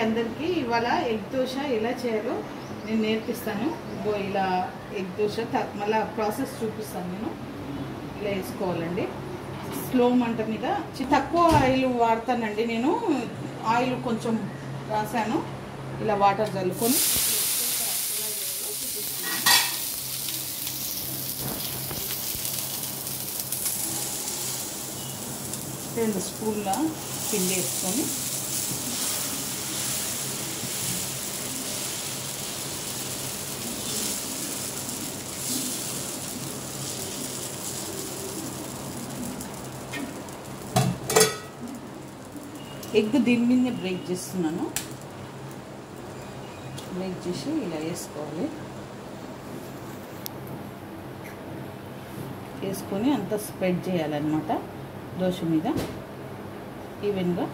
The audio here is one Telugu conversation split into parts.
అందరికీ ఇవాళ ఎగ్ దోశ ఎలా చేయాలో నేను నేర్పిస్తాను. ఇలా ఎగ్ దోశ మళ్ళీ ప్రాసెస్ చూపిస్తాను. నేను ఇలా వేసుకోవాలండి. స్లో మంట మీద తక్కువ ఆయిల్ వాడతానండి. నేను ఆయిల్ కొంచెం రాసాను. ఇలా వాటర్ చల్లుకొని 2 స్పూన్ల పిండి వేసుకొని ఎగ్ దీని మీద బ్రేక్ చేస్తున్నాను. బ్రేక్ చేసి ఇలా వేసుకోవాలి. వేసుకొని అంతా స్ప్రెడ్ చేయాలన్నమాట దోశ మీద ఈవెన్గా.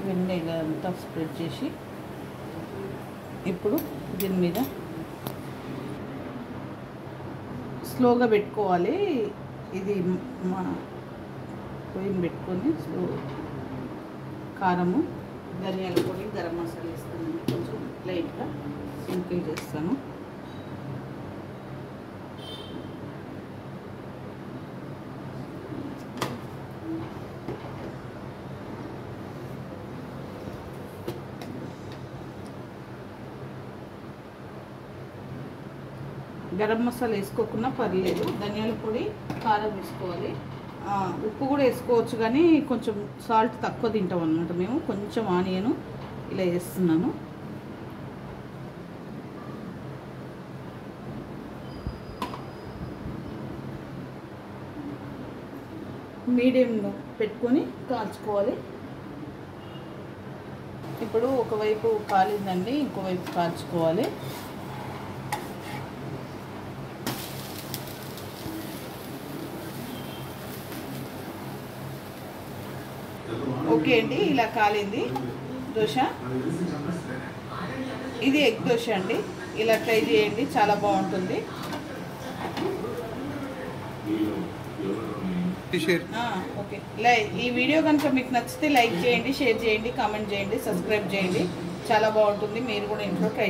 ఇవన్నీ ఇలా అంతా స్ప్రెడ్ చేసి ఇప్పుడు దీని మీద స్లోగా పెట్టుకోవాలి. ఇది మా పొయ్యిని పెట్టుకొని స్లో కారము, ధనియాల పొడి, గరం మసాలా వేస్తాను. కొంచెం లైట్గా సింపుల్ చేస్తాను. గరం మసాలా వేసుకోకుండా పర్లేదు. ధనియాల పొడి, కారం వేసుకోవాలి. ఉప్పు కూడా వేసుకోవచ్చు, కానీ కొంచెం సాల్ట్ తక్కువ తింటాం అన్నమాట మేము. కొంచెం ఆనియన్ ఇలా వేస్తున్నాను. మీడియంలో పెట్టుకొని కాల్చుకోవాలి. ఇప్పుడు ఒకవైపు కాలిందండి, ఇంకోవైపు కాల్చుకోవాలి. ఓకే అండి, ఇలా కాలింది దోశ. ఇది ఎగ్ దోశ అండి. ఇలా ట్రై చేయండి, చాలా బాగుంటుంది. ఓకే, ఈ వీడియో కనుక మీకు నచ్చితే లైక్ చేయండి, షేర్ చేయండి, కామెంట్ చేయండి, సబ్స్క్రైబ్ చేయండి. చాలా బాగుంటుంది. మీరు కూడా ఇంట్లో ట్రై